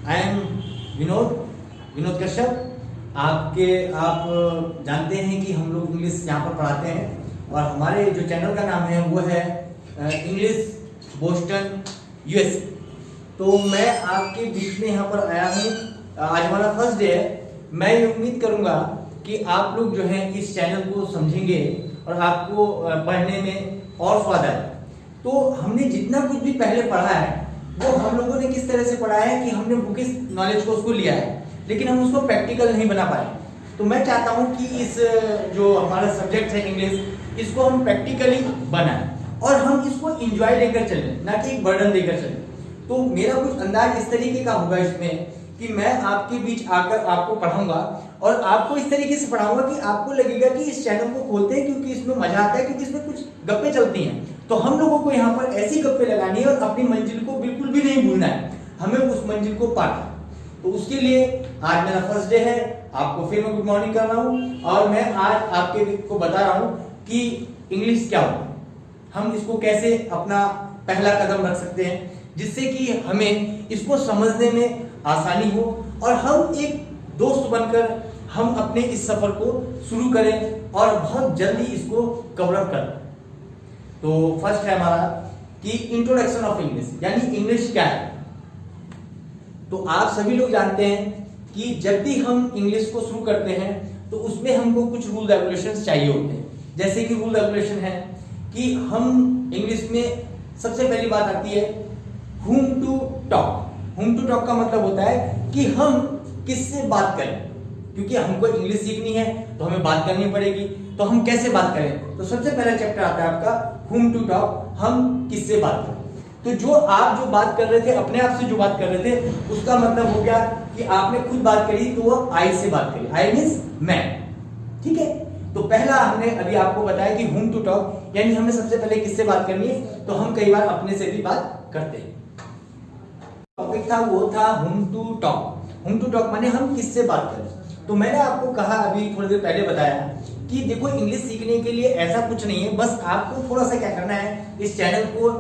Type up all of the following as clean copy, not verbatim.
I am Vinod Kashyap. आप जानते हैं कि हम लोग इंग्लिश यहाँ पर पढ़ाते हैं और हमारे जो चैनल का नाम है वो है इंग्लिश बोस्टन यूएस। तो मैं आपके बीच में यहाँ पर आया हूँ। आज हमारा फर्स्ट डे है। मैं ये उम्मीद करूँगा कि आप लोग जो है इस चैनल को समझेंगे और आपको पढ़ने में और स्वाद आए। तो हमने जितना कुछ भी पहले पढ़ा है वो हम लोगों ने किस तरह से पढ़ा है कि हमने बुकिश नॉलेज को उसको लिया है, लेकिन हम उसको प्रैक्टिकल नहीं बना पाए। तो मैं चाहता हूं कि इस जो हमारा सब्जेक्ट है इंग्लिश, इसको हम प्रैक्टिकली बनाएं और हम इसको एंजॉय लेकर चलें, ना कि एक बर्डन लेकर चलें। तो मेरा कुछ अंदाज इस तरीके का होगा इसमें कि मैं आपके बीच आकर आपको पढ़ाऊंगा और आपको इस तरीके से पढ़ाऊंगा कि आपको लगेगा कि इस चैनल को खोलते हैं क्योंकि इसमें मजा आता है, क्योंकि इसमें कुछ गप्पे चलती हैं। तो हम लोगों को यहाँ पर ऐसी गप्पे लगानी है और अपनी मंजिल को बिल्कुल भी नहीं भूलना है, हमें उस मंजिल को पाना। तो उसके लिए आज मेरा फर्स्ट डे है। आपको फिर मैं गुड मॉर्निंग कर रहा हूँ और मैं आज आपके को बता रहा हूँ कि इंग्लिश क्या होता है, हम इसको कैसे अपना पहला कदम रख सकते हैं जिससे कि हमें इसको समझने में आसानी हो और हम एक दोस्त बनकर हम अपने इस सफर को शुरू करें और बहुत जल्दी इसको कवर अप करें। तो फर्स्ट है हमारा कि इंट्रोडक्शन ऑफ इंग्लिश, यानी इंग्लिश क्या है। तो आप सभी लोग जानते हैं कि जब भी हम इंग्लिश को शुरू करते हैं तो उसमें हमको कुछ रूल रेगुलेशंस चाहिए होते हैं। जैसे कि रूल रेगुलेशन है कि हम इंग्लिश में सबसे पहली बात आती है whom to talk। whom to talk का मतलब होता है कि हम किससे बात करें, क्योंकि हमको इंग्लिश सीखनी है तो हमें बात करनी पड़ेगी। तो हम कैसे बात करें, तो सबसे पहला चैप्टर आता है आपका whom to talk, हम किससे बात करें। तो जो आप जो बात कर रहे थे, अपने आप से जो बात कर रहे थे, उसका मतलब हो गया कि आपने खुद बात करी तो वो आई से बात करी। आई मींस मैं, ठीक है। तो पहला हमने अभी आपको बताया कि whom to talk, यानी हमें सबसे पहले किससे बात करनी है। तो हम कई बार अपने से भी बात करते हैं। टॉपिक था वो था whom to talk। whom to talk माने हम किससे बात करें। तो मैंने आपको कहा अभी थोड़ी देर पहले बताया कि देखो इंग्लिश सीखने के लिए ऐसा कुछ नहीं है, बस आपको थोड़ा सा क्या करना है, इस चैनल को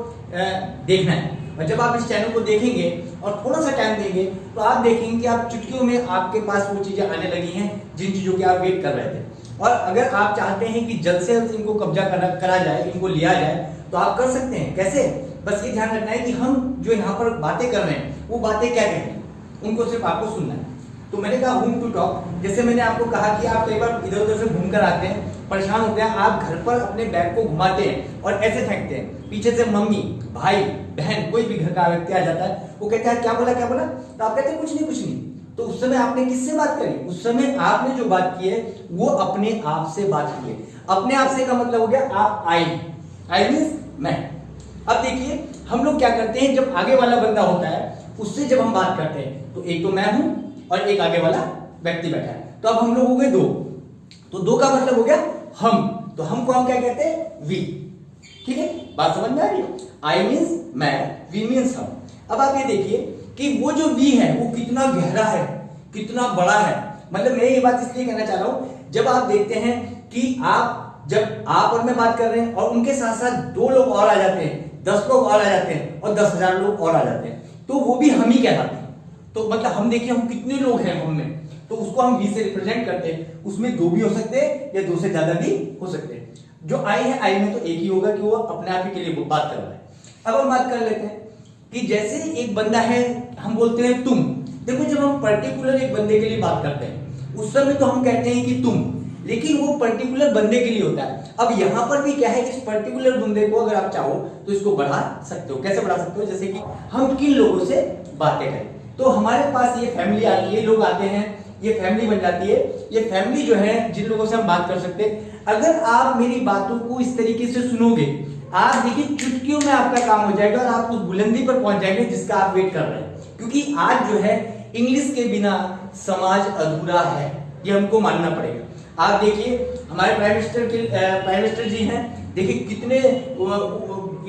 देखना है। और जब आप इस चैनल को देखेंगे और थोड़ा सा टाइम देंगे तो आप देखेंगे कि आप चुटकियों में आपके पास वो चीजें आने लगी हैं जिन चीजों की आप वेट कर रहे थे। और अगर आप चाहते हैं कि जल्द से जल्द इनको कब्जा करा जाए, इनको लिया जाए, तो आप कर सकते हैं। कैसे, बस ये ध्यान रखना है कि हम जो यहाँ पर बातें कर रहे हैं वो बातें क्या कहते हैं, उनको सिर्फ आपको सुनना है। तो मैंने कहा whom to talk, जैसे मैंने आपको कहा कि आप कई बार इधर उधर से घूम कर आते हैं, परेशान होते हैं, आप घर पर अपने बैग को घुमाते हैं और ऐसे फेंकते हैं, पीछे से मम्मी भाई बहन कोई भी घर का व्यक्ति आ जाता है, वो कहता है क्या बोला, तो आप कहते हैं कुछ नहीं। तो उस समय आपने किससे बात करी, उस समय आपने जो बात की है वो अपने आप से बात की है। अपने आप से का मतलब हो गया आप आई मींस मैं। अब देखिए हम लोग क्या करते हैं, जब आगे वाला बंदा होता है उससे जब हम बात करते हैं तो एक तो मैं हूं और एक आगे वाला व्यक्ति बैठा है, तो अब हम लोग हो गए दो। तो दो का मतलब हो गया हम, तो हमको हम क्या कहते हैं, वी। ठीक है, बात समझ में आ रही है। आई मींस मैं, वी मींस हम। अब आप ये देखिए कि वो जो वी है वो कितना गहरा है, कितना बड़ा है। मतलब मैं ये बात इसलिए कहना चाह रहा हूं, जब आप देखते हैं कि जब आप और मैं बात कर रहे हैं और उनके साथ साथ 2 लोग और आ जाते हैं, 10 लोग और आ जाते हैं और 10,000 लोग और आ जाते हैं, तो वो भी हम ही कहलाते हैं। तो मतलब हम देखिए हम कितने लोग हैं हम में, तो उसको हम वी से रिप्रेजेंट करते हैं। उसमें 2 भी हो सकते हैं या 2 से ज्यादा भी हो सकते हैं। जो आई है, आई में तो एक ही होगा कि वो अपने आप ही के लिए बात कर रहा है। अब हम बात कर लेते हैं कि जैसे एक बंदा है, हम बोलते हैं तुम। देखो जब हम पर्टिकुलर एक बंदे के लिए बात करते हैं उस समय तो हम कहते हैं कि तुम, लेकिन वो पर्टिकुलर बंदे के लिए होता है। अब यहां पर भी क्या है, इस पर्टिकुलर बंदे को अगर आप चाहो तो इसको बढ़ा सकते हो। कैसे बढ़ा सकते हो, जैसे कि हम किन लोगों से बातें करें, तो हमारे पास ये फैमिली आती है, लोग आते हैं, ये फैमिली बन जाती है। ये फैमिली जो है जिन लोगों से हम बात कर सकते हैं, अगर आप मेरी बातों को इस तरीके से सुनोगे, आप देखिए चुटकियों में आपका काम हो जाएगा और आप उस बुलंदी पर पहुंच जाएंगे जिसका आप वेट कर रहे हैं। क्योंकि आज जो है इंग्लिश के बिना समाज अधूरा है, ये हमको मानना पड़ेगा। आप देखिए हमारे प्राइम मिनिस्टर जी हैं, देखिए कितने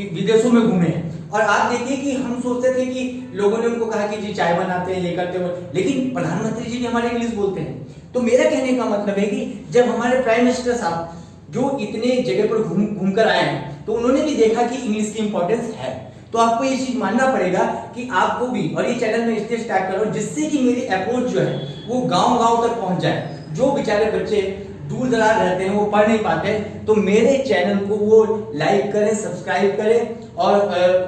विदेशों में घूमे हैं। और आप देखिए कि हम सोचते थे कि लोगों ने उनको कहा कि जी चाय बनाते हैं, ये करते हो, लेकिन प्रधानमंत्री जी ने हमारे इंग्लिश बोलते हैं। तो मेरा कहने का मतलब है कि जब हमारे प्राइम मिनिस्टर साहब जो इतने जगह पर घूम कर आए हैं, तो उन्होंने भी देखा कि इंग्लिश की इंपॉर्टेंस है। तो आपको ये चीज मानना पड़ेगा कि आपको भी, और ये चैनल में इसलिए स्टार्ट कर रहा हूं जिससे कि मेरी अप्रोच जो है वो गांव-गांव तक पहुंच जाए। जो बेचारे बच्चे दूर दराज रहते हैं, वो पढ़ नहीं पाते, तो मेरे चैनल को वो लाइक करें, सब्सक्राइब करें और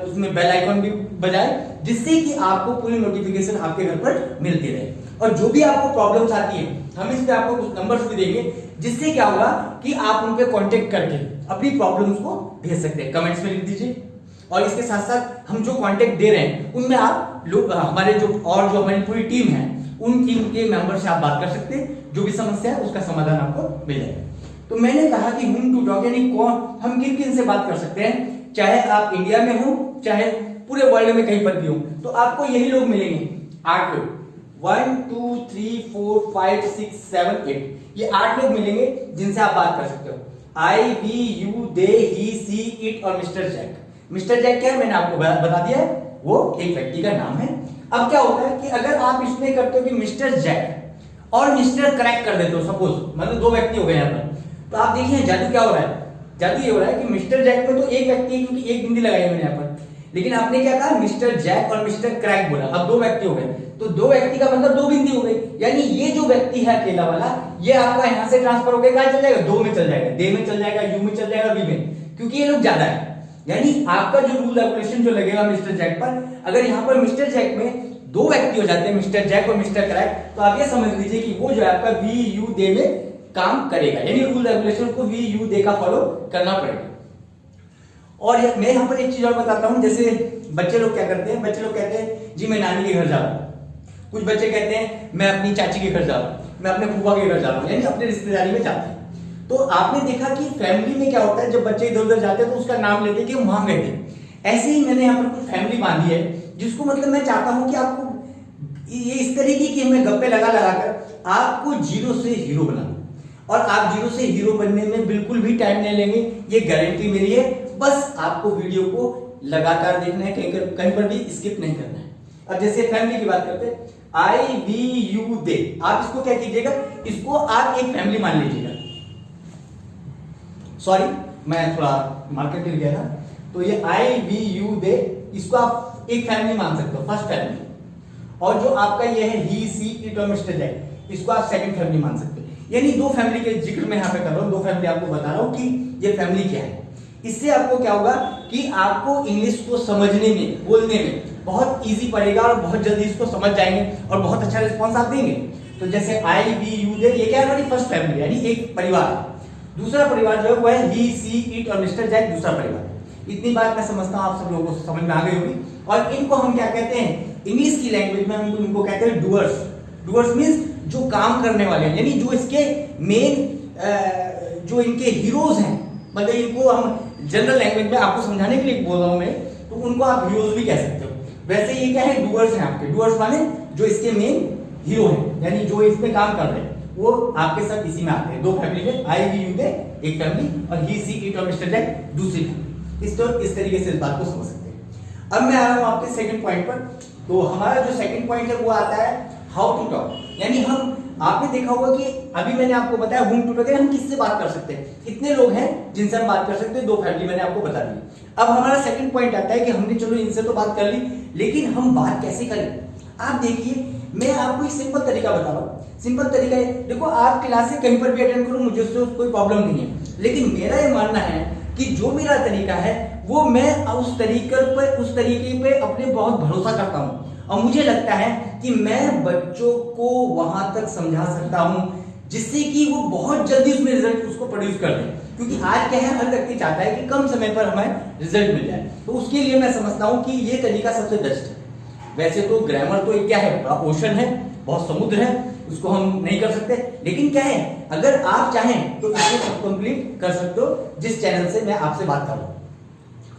उसमें बेल आइकन भी बजाएं, जिससे कि आपको पूरी नोटिफिकेशन आपके घर पर मिलती रहे। और जो भी आपको प्रॉब्लम्स आती है, हम इस पे आपको कुछ नंबर्स भी देंगे, जिससे क्या होगा कि आप उन पे कांटेक्ट करके अपनी प्रॉब्लम्स को भेज सकते हैं। कमेंट्स में लिख दीजिए। और इसके साथ साथ हम जो कांटेक्ट दे रहे हैं उनमें आप लोग, हमारे जो हमारी पूरी टीम है, उन टीम के मेंबर से आप बात कर सकते हैं। जो भी समस्या है उसका समाधान आपको मिल जाएगा। तो मैंने कहा कि हुम टू टॉक यानी हम किन किन से बात कर सकते हैं, चाहे आप इंडिया में हो, चाहे पूरे वर्ल्ड में कहीं पर भी हो, तो आपको यही लोग मिलेंगे, 8 लोग, 1 2 3 4 5 6 7 8, ये 8 लोग मिलेंगे जिनसे आप बात कर सकते हो। I, we, you, they, he, she, it और मिस्टर जैक। मिस्टर जैक क्या है मैंने आपको बता दिया है, वो एक व्यक्ति का नाम है। अब क्या होता है कि अगर आप इसमें करते हो कि मिस्टर जैक और मिस्टर क्रैक कर देते हो, सपोज मतलब 2 व्यक्ति हो गए यहाँ पर, तो आप देखिए जादू क्या हो रहा है। जादू ये हो रहा है कि मिस्टर जैक में तो एक व्यक्ति है, क्योंकि एक बिंदी लगाई है मैंने यहाँ पर, लेकिन आपने क्या कहा, मिस्टर जैक और मिस्टर क्रैक बोला। अब 2 व्यक्ति हो गए, तो 2 व्यक्ति का मतलब 2 बिंदी हो गई, यानी ये जो व्यक्ति है अकेला वाला, ये आपका यहाँ से ट्रांसफर होकर कहाँ चल जाएगा, 2 में चल जाएगा, दे में चल जाएगा, यू में चल जाएगा, वी में, क्योंकि ये लोग ज्यादा है। यानी आपका जो रूल रेगुलेशन जो लगेगा मिस्टर जैक पर, अगर यहाँ पर मिस्टर जैक में 2 व्यक्ति हो जाते हैं, मिस्टर जैक और मिस्टर क्रैक, तो आप ये समझ लीजिए कि वो जो है आपका वी यू दे में काम करेगा, यानी रूल रेगुलेशन को वी यू दे का फॉलो करना पड़ेगा। और मैं यहाँ पर एक चीज और बताता हूँ, जैसे बच्चे लोग क्या करते हैं, बच्चे लोग कहते हैं जी मैं नानी के घर जा रहा हूँ, कुछ बच्चे कहते हैं मैं अपनी चाची के घर जा रहा हूँ, मैं अपने फूफा के घर जा रहा हूँ, यानी अपने रिश्तेदारी में जाते हैं। तो आपने देखा कि फैमिली में क्या होता है, जब बच्चे इधर उधर जाते हैं तो उसका नाम लेते हैं कि वहां गए थे। ऐसे ही मैंने यहाँ पर कुछ फैमिली बांधी है, जिसको मतलब मैं चाहता हूं कि आपको ये इस तरीके की हमें गप्पे लगा कर आपको जीरो से हीरो बनाना, और आप जीरो से हीरो बनने में बिल्कुल भी टाइम नहीं लेंगे, ये गारंटी मेरी है। बस आपको वीडियो को लगातार देखना है, कहीं पर भी स्किप नहीं करना है। अब जैसे फैमिली की बात करते हैं, आई, वी, यू, दे, आप इसको क्या कीजिएगा, इसको आप एक फैमिली मान लीजिएगा। सॉरी मैं थोड़ा मार्केट के लिए गया था, तो ये आई, वी, यू, दे, इसको आप एक फैमिली मान सकते हो, फर्स्ट फैमिली। और जो आपका ये है ही, सी, इट और मिस्टर जैक, इसको आप सेकंड फैमिली मान सकते हो। यानी 2 फैमिली के जिक्र मैं यहाँ पे कर रहा हूँ, 2 फैमिली आपको बता रहा हूँ कि ये फैमिली क्या है। इससे आपको क्या होगा कि आपको इंग्लिश को समझने में, बोलने में बहुत इजी पड़ेगा और बहुत जल्दी इसको समझ जाएंगे और बहुत अच्छा रिस्पॉन्स आप देंगे। तो जैसे आई, वी, यू, दे, ये क्या है हमारी फर्स्ट फैमिली, यानी एक परिवार। दूसरा परिवार जो है वो है ही, सी, इट और मिस्टर जैक, दूसरा परिवार। इतनी बात मैं समझता हूँ आप सब लोगों को समझ में आ गई होगी। और इनको हम क्या कहते हैं, इंग्लिश की लैंग्वेज में हम इनको कहते हैं डूअर्स। डूअर्स मींस जो काम करने वाले हैं, यानी जो इसके मेन जो इनके हीरोज हैं, मतलब इनको हम जनरल लैंग्वेज में आपको समझाने के लिए बोल रहा हूं मैं, तो उनको आप हीरोज भी कह सकते हो। वैसे ये क्या है, डूअर्स हैं आपके। डूअर्स माने जो इसके मेन हीरो हैं, यानी जो इसमें काम कर रहे हैं, वो आपके साथ इसी में आते हैं। 2 फैमिली में, आई, वी, यू, दे एक फैमिली, और ही, सी, इट और मिस्टर जैक दूसरी फैमिली। इस तरीके से इस बात को समझ सकते हैं। अब मैं आ रहा हूं आपके सेकंड पॉइंट पर। तो हमारा जो सेकंड पॉइंट है वो आता है हाउ टू टॉक, यानी हम, आपने देखा होगा कि अभी मैंने आपको बताया हुम टू टॉक, हम किससे बात कर सकते हैं, कितने लोग हैं जिनसे हम बात कर सकते हैं, 2 फैमिली मैंने आपको बता दी। अब हमारा सेकंड पॉइंट आता है कि हमने चलो इनसे तो बात कर ली, लेकिन हम बात कैसे करें। आप देखिए, मैं आपको एक सिंपल तरीका बता रहा हूँ। सिंपल तरीका है, देखो आप क्लासेस कहीं पर भी अटेंड करो, मुझे उससे कोई प्रॉब्लम नहीं है, लेकिन मेरा ये मानना है कि जो मेरा तरीका है वो मैं उस तरीके पे अपने बहुत भरोसा करता हूँ, और मुझे लगता है कि मैं बच्चों को वहां तक समझा सकता हूं जिससे कि वो बहुत जल्दी उसमें रिजल्ट उसको प्रोड्यूस कर दें। क्योंकि आज क्या है, हर व्यक्ति चाहता है कि कम समय पर हमें रिजल्ट मिल जाए, तो उसके लिए मैं समझता हूं कि ये तरीका सबसे बेस्ट है। वैसे तो ग्रामर तो एक क्या है, बड़ा ओशन है, बहुत समुद्र है, उसको हम नहीं कर सकते, लेकिन क्या है, अगर आप चाहें तो इसको सब कंप्लीट कर सकते हो जिस चैनल से मैं आपसे बात कर रहा हूं।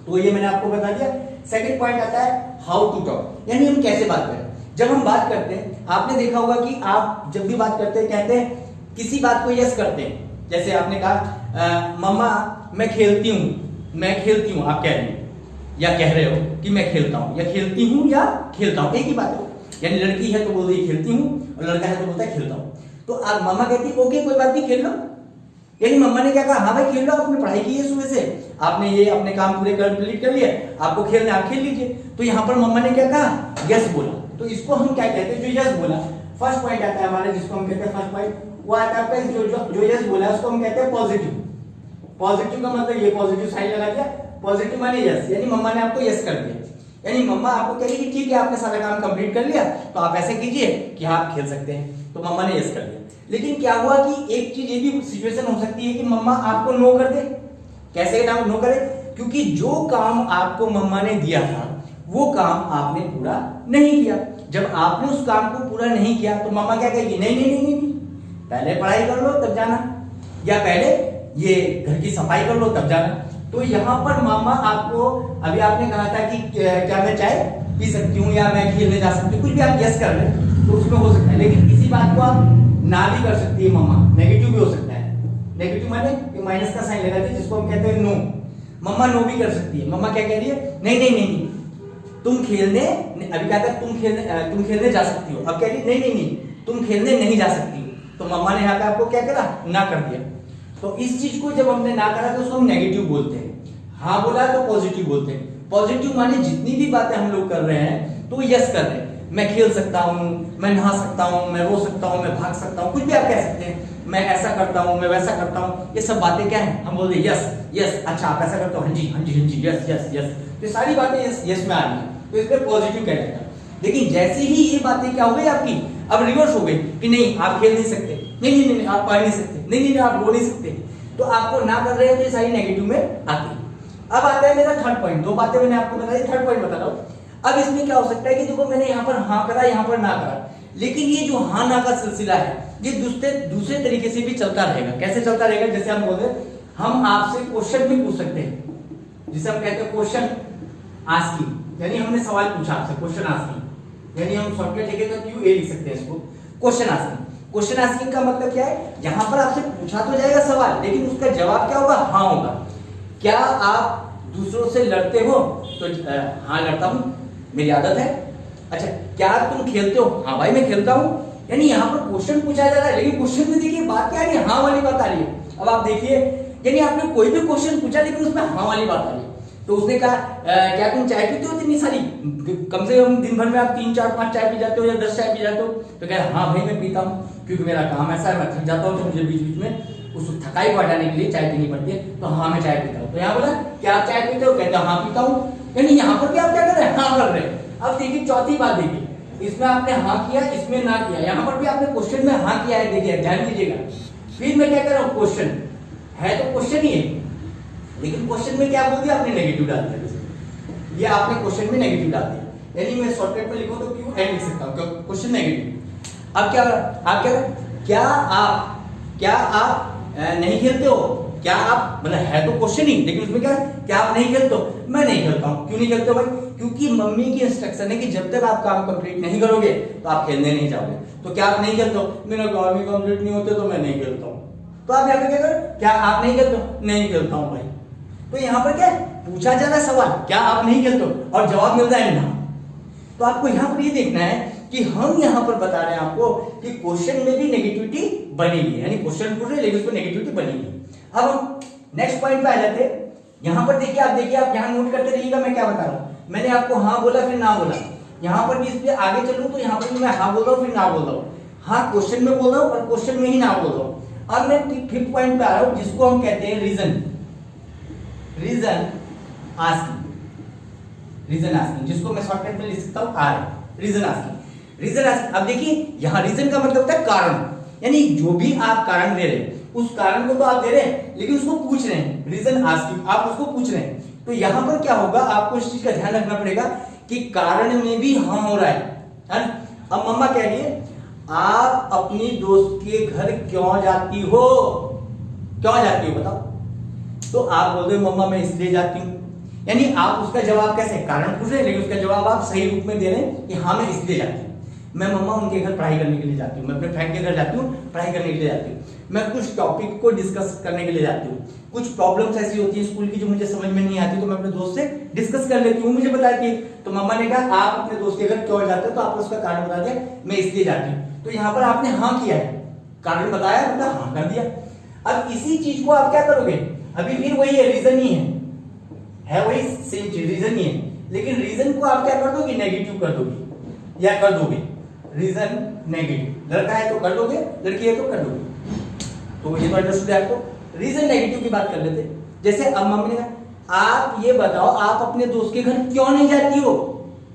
तो ये मैंने आपको बता दिया। सेकंड पॉइंट आता है हाउ टू टॉक, यानी हम कैसे बात करें। जब हम बात करते हैं, आपने देखा होगा कि आप जब भी बात करते हैं कहते हैं किसी बात को यस करते हैं। जैसे आपने कहा मम्मा मैं खेलती हूँ, आप कह रहे हो या कह रहे हो कि मैं खेलता हूँ, या खेलती हूँ या खेलता हूँ, एक ही बात है। यानी लड़की है तो बोल रही खेलती हूँ, और लड़का है तो बोलता है खेलता हूँ। तो आप मम्मा कहती है ओके कोई बात नहीं खेल लो, यानी मम्मा ने क्या कहा, हाँ भाई खेल लो, आपने पढ़ाई की है सुबह से, आपने ये अपने काम पूरे कंप्लीट कर लिए, आपको खेलना आप खेल लीजिए। तो यहाँ पर मम्मा ने क्या कहा, यस बोला। तो इसको हम क्या कहते हैं, जो यस बोला, फर्स्ट पॉइंट आता है हमारा जिसको हम कहते हैं फर्स्ट पॉइंट, वो आता है आपका जो यस बोला उसको हम कहते हैं पॉजिटिव। पॉजिटिव का मतलब ये पॉजिटिव साइन लगा दिया, पॉजिटिव माने यस, यानी मम्मा ने आपको यस कर दिया। यानी मम्मा आपको कह रही कि ठीक है आपने सारा काम कंप्लीट कर लिया, तो आप ऐसे कीजिए कि आप खेल सकते हैं। तो मम्मा ने यस कर दिया। लेकिन क्या हुआ कि एक चीज ये भी सिचुएशन हो सकती है कि मम्मा आपको नो कर दे। कैसे नो करे, क्योंकि जो काम आपको मम्मा ने दिया था वो काम आपने पूरा नहीं किया। जब आपने उस काम को पूरा नहीं किया तो मम्मा क्या कहेगी, नहीं नहीं नहीं नहीं, पहले पढ़ाई कर लो तब जाना, या पहले ये घर की सफाई कर लो तब जाना। तो यहाँ पर मामा आपको, अभी आपने कहा था कि क्या मैं चाय पी सकती हूँ या मैं खेलने जा सकती हूँ, कुछ भी आप यस कर रहे हैं तो उसमें हो सकता है। लेकिन इसी बात को आप ना भी कर सकती है मम्मा, नेगेटिव भी हो सकता है। नेगेटिव माने माइनस का साइन लगाती है, जिसको हम कहते हैं नो। मम्मा नो भी कर सकती है। मम्मा क्या कह रही है, नहीं नहीं नहीं नहीं, तुम खेलने, अभी कहता है तुम खेलने जा सकती हो, अब कह रही है नहीं नहीं नहीं, तुम खेलने नहीं जा सकती हो। तो मम्मा ने यहाँ पे आपको क्या करा, ना कर दिया। तो इस चीज को जब हमने ना करा तो उसको हम नेगेटिव बोलते हैं। हाँ बोला तो पॉजिटिव बोलते हैं। पॉजिटिव माने जितनी भी बातें हम लोग कर रहे हैं तो यस कर रहे हैं। मैं खेल सकता हूँ, मैं नहा सकता हूँ, मैं रो सकता हूँ, मैं भाग सकता हूँ, कुछ भी आप कह सकते हैं। मैं ऐसा करता हूँ, मैं वैसा करता हूँ, ये सब बातें क्या है, हम बोलते हैं यस यस, अच्छा आप ऐसा करते हो, हाँ जी हाँ जी हाँ जी, यस यस यस। तो सारी बातें यस यस में आ रही है, तो इसमें पॉजिटिव कहलाएगा। लेकिन जैसे ही ये बातें क्या हो गई आपकी, अब रिवर्स हो गई कि नहीं आप खेल नहीं सकते, नहीं नहीं नहीं आप पढ़ नहीं सकते, नहीं नहीं आप रो नहीं सकते, तो आपको ना कर रहे हैं तो ये सारी नेगेटिव में आती है। अब आता है मेरा थर्ड पॉइंट। दो बातें मैंने आपको बताई, थर्ड पॉइंट बता रहा हूं। अब इसमें क्या हो सकता है कि देखो मैंने यहाँ पर हाँ करा, यहाँ पर ना करा, लेकिन ये जो हाँ ना का सिलसिला है ये दूसरे तरीके से भी चलता रहेगा। कैसे चलता रहेगा, जैसे हम बोलते हैं हम आपसे क्वेश्चन भी पूछ सकते हैं, जिसे हम कहते हैं क्वेश्चन आस्किंग, यानी हमने सवाल पूछा आपसे, क्वेश्चन आस्किंग, यानी हम शॉर्टकट लिखे तो क्यू ए लिख सकते हैं इसको, क्वेश्चन आस्किंग। क्वेश्चन आस्किंग का मतलब क्या है, यहाँ पर आपसे पूछा तो जाएगा सवाल, लेकिन उसका जवाब क्या होगा, हाँ होगा। क्या आप दूसरों से लड़ते हो, तो हाँ लड़ता हूं, मेरी आदत है। अच्छा क्या तुम खेलते हो, हाँ भाई मैं खेलता हूं। यानी यहाँ पर क्वेश्चन पूछा जा रहा है, लेकिन क्वेश्चन में देखिए बात क्या आ रही है, हाँ वाली बात आ रही है। अब आप देखिए, यानी आपने कोई भी क्वेश्चन पूछा लेकिन उसमें हाँ वाली बात आ रही है। तो उसने कहा क्या तुम चाय पीते हो इतनी सारी, कम से कम दिन भर में आप 3 4 5 चाय पी जाते हो या 10 चाय पी जाते हो, तो कह हाँ भाई मैं पीता हूँ, क्योंकि मेरा काम ऐसा है, मैं थक जाता हूँ तो मुझे बीच बीच में उस थकाई को हटाने के लिए चाय पीनी पड़ती है, तो हाँ मैं चाय पीता हूँ। तो यहाँ बोला क्या आप चाय पीते हो, कहते हो हाँ पीता हूँ। यानी यहाँ पर भी आप क्या कर रहे हैं, हाँ कर रहे हैं। अब देखिए चौथी बात देखिए, इसमें आपने हाँ किया, इसमें ना किया, यहाँ पर भी आपने क्वेश्चन में हाँ किया है, देखिए ध्यान दीजिएगा। फिर मैं क्या कर रहा हूँ, क्वेश्चन है तो क्वेश्चन ही है, लेकिन क्वेश्चन में क्या बोल दिया आपने, नेगेटिव डाल दिया। ये आपने क्वेश्चन में नेगेटिव डाल दिया, यानी मैं शॉर्टकट में लिखूं तो क्यों एंड लिख सकता हूँ, क्वेश्चन नेगेटिव। अब क्या आप क्या आप नहीं खेलते हो, क्या आप, मतलब है तो क्वेश्चन ही, लेकिन उसमें क्या है, क्या आप नहीं खेलते हो, मैं नहीं खेलता हूँ। क्यों नहीं खेलते हो भाई, क्योंकि मम्मी की इंस्ट्रक्शन है कि जब तक आप काम कंप्लीट नहीं करोगे तो आप खेलने नहीं जाओगे। तो क्या आप नहीं खेलते हो, मेरा काम ही कंप्लीट नहीं होते तो मैं नहीं खेलता हूँ। तो आप यहाँ पे क्या करो, क्या आप नहीं खेलते हो, नहीं खेलता हूँ भाई। तो यहाँ पर क्या पूछा जा रहा है सवाल, क्या आप नहीं खेलते हो, और जवाब मिल रहा है ना। तो आपको यहाँ पर ये देखना है कि हम यहाँ पर बता रहे हैं आपको कि क्वेश्चन में भी नेगेटिविटी बनी हुई है, यानी क्वेश्चन पूछ रहे लेकिन उसमें नेगेटिविटी बनी हुई है। अब हम नेक्स्ट पॉइंट पे आ जाते हैं। यहाँ पर देखिए आप यहाँ नोट करते रहिएगा मैं क्या बता रहा हूँ। मैंने आपको हाँ बोला फिर ना बोला, यहाँ पर भी इस पे आगे चलूं तो यहाँ पर भी मैं हाँ बोल रहा हूँ फिर ना बोल रहा हूँ, हाँ क्वेश्चन में बोल रहा हूँ और क्वेश्चन में ही ना बोल रहा हूँ। अब मैं फिफ्थ पॉइंट पे आ रहा हूँ जिसको हम कहते हैं रीजन आस्किंग, जिसको मैं शॉर्टकट में लिख सकता हूँ आर, रीजन आस्किंग। अब देखिए यहाँ रीजन का मतलब होता है कारण, यानी जो भी आप कारण दे रहे हैं उस कारण को तो आप दे रहे हैं लेकिन उसको पूछ रहे हैं, रीजन आस्किंग, आप उसको पूछ रहे हैं। तो यहाँ पर क्या होगा, आपको इस चीज का ध्यान रखना पड़ेगा कि कारण में भी हाँ हो रहा है। अब मम्मा कह रही है आप अपनी दोस्त के घर क्यों जाती हो, बताओ। तो आप बोल रहे हो मम्मा मैं इसलिए जाती हूँ, यानी आप उसका जवाब कैसे, कारण पूछ रहे हैं लेकिन उसका जवाब आप सही रूप में दे रहे हैं कि हाँ मैं इसलिए जाती हूँ। मैं मम्मा उनके घर पढ़ाई करने के लिए जाती हूँ, मैं अपने फ्रेंड के घर जाती हूँ पढ़ाई करने के लिए जाती हूँ, मैं कुछ टॉपिक को डिस्कस करने के लिए जाती हूँ, कुछ प्रॉब्लम्स ऐसी होती है स्कूल की जो मुझे समझ में नहीं आती तो मैं अपने दोस्त से डिस्कस कर लेती हूँ, मुझे बताती है। तो मम्मा ने कहा आप अपने दोस्त के घर क्यों जाते हो, तो आपने उसका कारण बता दिया, मैं इसलिए जाती हूँ। तो यहाँ पर आपने हाँ किया है, कारण बताया, मतलब हाँ कर दिया। अब इसी चीज को आप क्या करोगे, अभी फिर वही है, रीजन ही है वही सेम चीज, रीजन ही है, लेकिन रीजन को आप क्या कर दोगे, नेगेटिव कर दोगे या कर दोगे रीजन नेगेटिव। लड़का है तो कर दोगे, लड़की है तो कर दोगे। तो ये तो अंडरस्टूड है आपको। रीजन नेगेटिव की बात कर लेते। जैसे अब मम्मी ने कहा आप ये बताओ आप अपने दोस्त के घर क्यों नहीं जाती हो।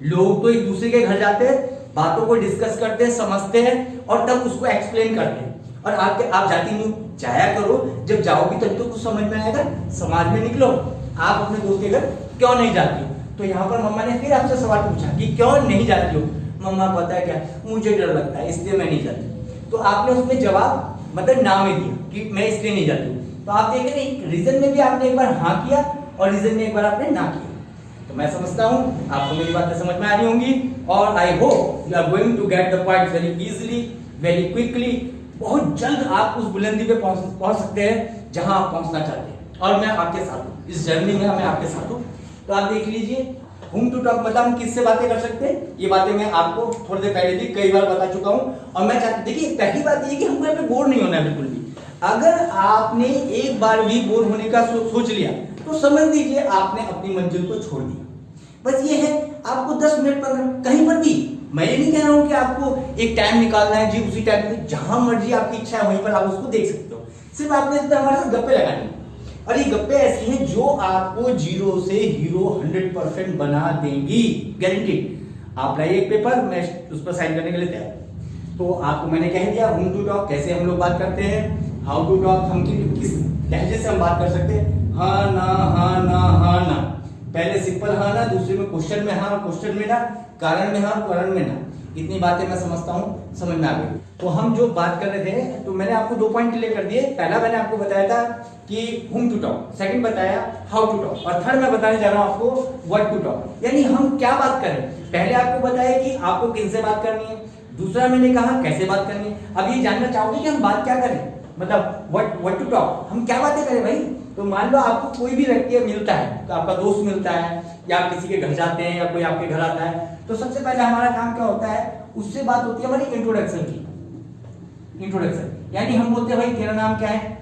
लोग तो एक दूसरे के घर जाते हैं, बातों को डिस्कस करते हैं, समझते हैं और तब उसको एक्सप्लेन करते हैं, और आप जाती नहीं। जाया करो, जब जाओगी तब तो कुछ समझ में आएगा, समाज में निकलो। आप अपने दोस्त के घर क्यों नहीं जाती हो। तो यहाँ पर मम्मा ने फिर आपसे सवाल पूछा कि क्यों नहीं जाती हो। मम्मा पता है क्या, मुझे डर लगता है इसलिए मैं नहीं जाती। तो आपने उसमें जवाब मतलब ना में दिया कि मैं इसलिए नहीं जाती हूँ। तो आप देख रहे हैं रीजन में भी आपने एक बार हाँ किया और रीजन में एक बार आपने ना किया। तो मैं समझता हूँ आपको मेरी बातें समझ में आ रही होंगी, और I hope you are going to get the point very easily, very quickly. बहुत जल्द आप उस बुलंदी पे पहुंच सकते हैं जहां आप पहुंचना चाहते हैं, और मैं आपके साथ हूँ इस जर्नी में, मैं आपके साथ हूँ। तो आप देख लीजिए होम टू टॉक मतलब हम किससे बातें कर सकते हैं, ये बातें मैं आपको थोड़ी देर पहले भी कई बार बता चुका हूँ। और मैं चाहता, देखिए पहली बात ये कि हमको यहाँ पे बोर नहीं होना है बिल्कुल भी। अगर आपने एक बार भी बोर होने का सोच लिया तो समझ लीजिए आपने अपनी मंजिल को छोड़ दिया। बस ये है, आपको 10 मिनट 15 कहीं पर भी, मैं ये नहीं कह रहा हूं कि आपको एक टाइम निकालना है जी, उसी टाइम पे जहां मर्जी आपकी इच्छा है वहीं पर आप उसको देख सकते हो। सिर्फ आपने इस तरह हमारे साथ गप्पे लगानी है, और ये गप्पे ऐसी हैं जो आपको 0 से हीरो 100% बना देंगी, गारंटीड। आप लाइए एक पेपर, मैं उस पर साइन करने के लिए तैयार। तो आपको मैंने कह दिया होम टू टॉक कैसे हम लोग बात करते हैं, हाउ टू टॉक, हम किस लहजे से हम बात कर सकते हैं। हाँ ना, हाँ ना, हाँ ना, पहले सिंपल हाँ ना, दूसरे में क्वेश्चन में हाँ, क्वेश्चन में ना, कारण में हाँ, कारण में ना। इतनी बातें मैं समझता हूँ समझ में आ गई। तो हम जो बात कर रहे थे, तो मैंने आपको 2 पॉइंट क्लियर कर दिए। पहला मैंने आपको बताया था कि होम टू टॉक, सेकंड बताया हाउ टू टॉक, और थर्ड मैं बताने जा रहा हूँ आपको व्हाट टू टॉक, यानी हम क्या बात करें। पहले आपको बताया कि आपको किनसे बात करनी है, दूसरा मैंने कहा कैसे बात करनी है। अब ये जानना चाहोगे कि हम बात क्या करें, मतलब व्हाट टू टॉक, हम क्या बातें करें भाई। तो मान लो आपको कोई भी व्यक्ति मिलता है, तो आपका दोस्त मिलता है या आप किसी के घर जाते हैं या कोई आपके घर आता है, तो सबसे पहले हमारा काम क्या होता है, उससे बात होती है हमारी इंट्रोडक्शन की। इंट्रोडक्शन यानी हम बोलते हैं भाई तेरा नाम क्या है,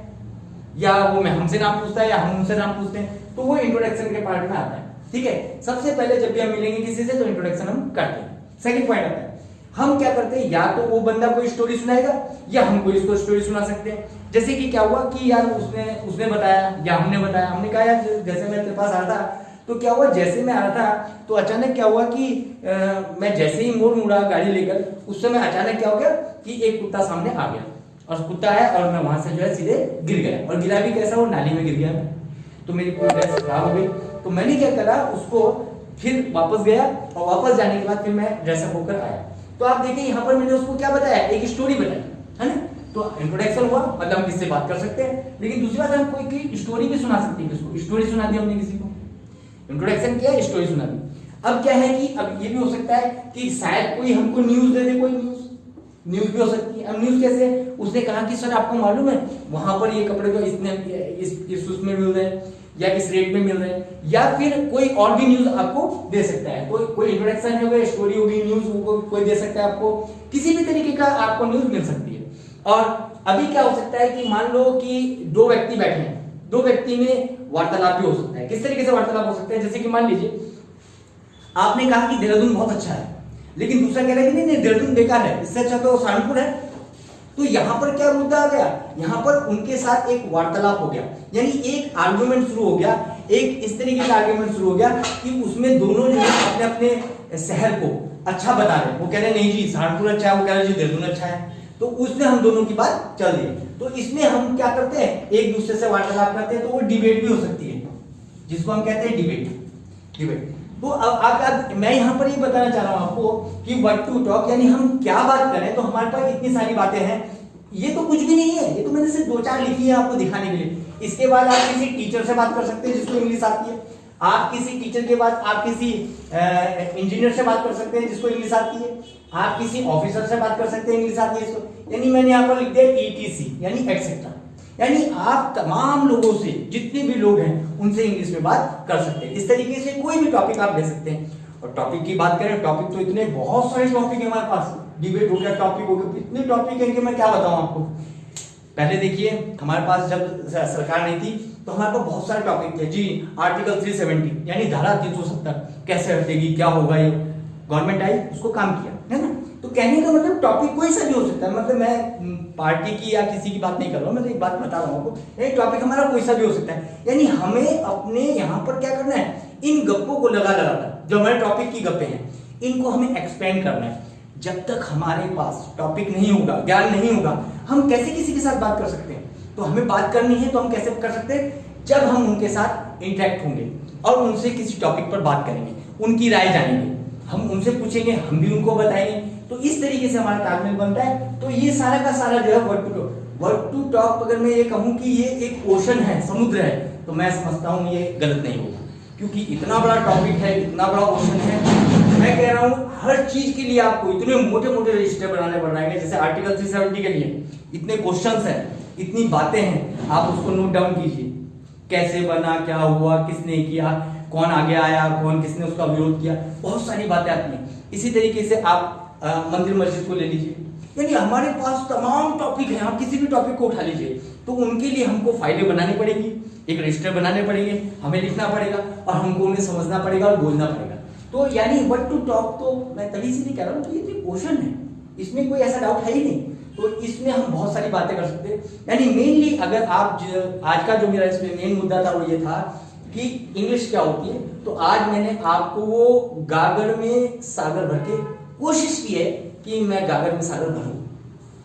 या वो मैं हमसे नाम पूछता है या हम उनसे नाम पूछते हैं, तो वो इंट्रोडक्शन के पार्ट में आता है। ठीक है, सबसे पहले जब भी हम मिलेंगे किसी से तो इंट्रोडक्शन हम करते हैं। सेकंड पॉइंट आता है, हम क्या करते हैं, या तो वो बंदा कोई स्टोरी सुनाएगा या हम कोई इसको स्टोरी सुना सकते हैं। जैसे कि क्या हुआ कि यार उसने बताया या हमने बताया, हमने कहा यार जैसे मैं तेरे पास आ रहा था, तो क्या हुआ जैसे मैं आ रहा था तो अचानक क्या हुआ कि मैं जैसे ही मोड़ मुड़ा गाड़ी लेकर, उस समय अचानक क्या हो गया कि एक कुत्ता सामने आ गया, और कुत्ता है और मैं वहां से जो है सीधे गिर गया, और गिरा भी कैसा, वो नाली में गिर गया मैं, तो मेरी पूरी ड्रेस खराब हो गई। तो मैंने क्या करा, उसको फिर वापस गया, और वापस जाने के बाद फिर मैं ड्रेसअप होकर आया। तो आप देखिए यहाँ पर मैंने उसको क्या बताया, एक स्टोरी बताई, है ना। तो इंट्रोडक्शन हुआ, मतलब हम किससे बात कर सकते हैं। लेकिन दूसरी बात, हम कोई की स्टोरी भी सुना सकते हैं, किसको स्टोरी सुना दी हमने, किसी को इंट्रोडक्शन किया, स्टोरी सुना दी। अब क्या है कि अब ये भी हो सकता है कि शायद कोई हमको न्यूज दे दे, कोई न्यूज भी हो सकती है। अब न्यूज कैसे, उसने कहा कि सर आपको मालूम है वहां पर ये कपड़े तो इस उसमें मिल रहे हैं या इस रेट में मिल रहे हैं, या फिर कोई और भी न्यूज आपको दे सकता है। कोई इंट्रोडक्शन होगा, स्टोरी होगी, न्यूज कोई दे सकता है आपको, किसी भी तरीके का आपको न्यूज मिल सकती है। और अभी क्या हो सकता है कि मान लो कि 2 व्यक्ति बैठे हैं, 2 व्यक्ति में वार्तालाप भी हो सकता है। किस तरीके से वार्तालाप हो सकता है, जैसे कि मान लीजिए आपने कहा कि देहरादून बहुत अच्छा है, लेकिन दूसरा कह रहा है कि नहीं देहरादून बेकार है, इससे अच्छा तो सहारनपुर है। तो यहां पर क्या मुद्दा आ गया, यहां पर उनके साथ एक वार्तालाप हो गया, यानी एक आर्गुमेंट शुरू हो गया, एक इस तरीके का आर्गुमेंट शुरू हो गया कि उसमें दोनों जो है अपने अपने शहर को अच्छा बता रहे हैं। वो कह रहे नहीं जी सहारनपुर अच्छा है, वो कह रहे जी देहरादून अच्छा है। तो उसमें हम दोनों की बात चल रही है, तो इसमें हम क्या करते हैं, एक दूसरे से वार्तालाप करते हैं, तो वो डिबेट भी हो सकती है, जिसको हम कहते हैं डिबेट। तो अब मैं यहाँ पर ये बताना चाह रहा हूँ आपको कि व्हाट टू टॉक, यानी हम क्या बात करें। तो हमारे पास इतनी सारी बातें हैं, ये तो कुछ भी नहीं है, ये तो मैंने सिर्फ 2-4 लिखी है आपको दिखाने के लिए। इसके बाद आप किसी टीचर से बात कर सकते हैं जिसको इंग्लिश आती है, आप किसी टीचर के बाद आप किसी इंजीनियर से बात कर सकते हैं जिसको इंग्लिश आती है, आप किसी ऑफिसर से बात कर सकते हैं, इंग्लिश आती है इसको। यानी मैंने यहाँ पर लिख दिया ETC यानी एक्सेट्रा, यानी आप तमाम लोगों से, जितने भी लोग हैं उनसे इंग्लिश में बात कर सकते हैं। इस तरीके से कोई भी टॉपिक आप ले सकते हैं। और टॉपिक की बात करें, टॉपिक तो इतने बहुत सारे टॉपिक है हमारे पास, डिबेट हो गया, टॉपिक हो गया, इतने टॉपिक है कि मैं क्या बताऊं आपको। पहले देखिए हमारे पास जब सरकार नहीं थी तो हमारे पास बहुत सारे टॉपिक थे जी। आर्टिकल 370 यानी धारा 370 कैसे हटेगी, क्या होगा, ये गवर्नमेंट आई, उसको काम किया, है ना। तो कहने का मतलब टॉपिक कोई सा भी हो सकता है, मतलब मैं पार्टी की या किसी की बात नहीं कर रहा हूँ, मैं तो एक बात बता रहा हूँ आपको, ये टॉपिक हमारा कोई सा भी हो सकता है। यानी हमें अपने यहाँ पर क्या करना है, इन गप्पों को लगा जो हमारे टॉपिक की गप्पे हैं इनको हमें एक्सपेंड करना है। जब तक हमारे पास टॉपिक नहीं होगा, ज्ञान नहीं होगा, हम कैसे किसी के साथ बात कर सकते हैं। तो हमें बात करनी है तो हम कैसे कर सकते हैं, जब हम उनके साथ इंटरेक्ट होंगे और उनसे किसी टॉपिक पर बात करेंगे, उनकी राय जानेंगे, हम उनसे पूछेंगे, हम भी उनको बताएंगे, तो इस तरीके से हमारा तालमेल बनता है। तो ये सारा का सारा जो है वर्ड टू टॉक, अगर मैं ये कहूँ कि ये एक ओशन है, समुद्र है, तो मैं समझता हूँ ये गलत नहीं होगा, क्योंकि इतना बड़ा टॉपिक है, इतना बड़ा ओशन है। मैं कह रहा हूँ हर चीज के लिए आपको इतने मोटे मोटे रजिस्टर बनाने पड़ रहे हैं, जैसे आर्टिकल 370 के लिए इतने क्वेश्चंस हैं, इतनी बातें हैं, आप उसको नोट डाउन कीजिए, कैसे बना, क्या हुआ, किसने किया, कौन आगे आया, कौन किसने उसका विरोध किया, बहुत सारी बातें आती हैं। इसी तरीके से आप मंदिर मस्जिद को ले लीजिए, यानी हमारे पास तमाम टॉपिक हैं, आप किसी भी टॉपिक को उठा लीजिए, तो उनके लिए हमको फाइलें बनानी पड़ेगी, एक रजिस्टर बनाने पड़ेंगे, हमें लिखना पड़ेगा और हमको उन्हें समझना पड़ेगा और बोलना पड़ेगा। तो यानी वर्ड टू टॉक तो मैं तभी से नहीं कह रहा हूँ कि ये क्वेश्चन है, इसमें कोई ऐसा डाउट है ही नहीं। तो इसमें हम बहुत सारी बातें कर सकते हैं। यानी मेनली अगर आप आज का जो मेरा इसमें मेन मुद्दा था वो ये था कि इंग्लिश क्या होती है, तो आज मैंने आपको वो गागर में सागर भर के कोशिश की है कि मैं गागर में सागर भरूं,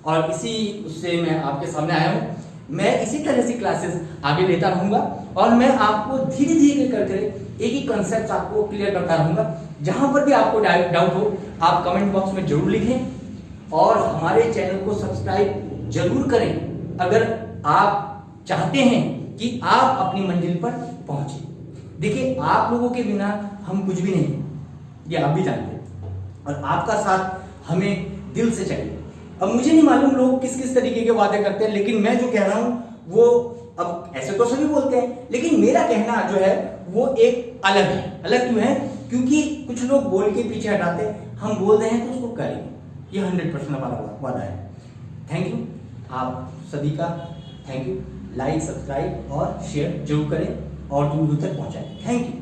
और इसी उससे मैं आपके सामने आया हूं। मैं इसी तरह से क्लासेस आगे लेता रहूंगा और मैं आपको धीरे धीरे करके एक ही कंसेप्ट आपको क्लियर करता रहूंगा। जहां पर भी आपको डाउट हो आप कमेंट बॉक्स में जरूर लिखें और हमारे चैनल को सब्सक्राइब जरूर करें अगर आप चाहते हैं कि आप अपनी मंजिल पर पहुंचे। देखिए आप लोगों के बिना हम कुछ भी नहीं, ये आप भी जानते हैं, और आपका साथ हमें दिल से चाहिए। अब मुझे नहीं मालूम लोग किस किस तरीके के वादे करते हैं, लेकिन मैं जो कह रहा हूं वो, अब ऐसे तो सभी बोलते हैं, लेकिन मेरा कहना जो है वो एक अलग है। अलग क्यों है? क्योंकि कुछ लोग बोल के पीछे हटाते हैं, हम बोल रहे हैं तो उसको करेंगे, ये 100% हमारा वादा है। थैंक यू आप सभी का, थैंक यू। लाइक, सब्सक्राइब और शेयर जरूर करें और दूर दूर तक पहुंचाएं। Thank you.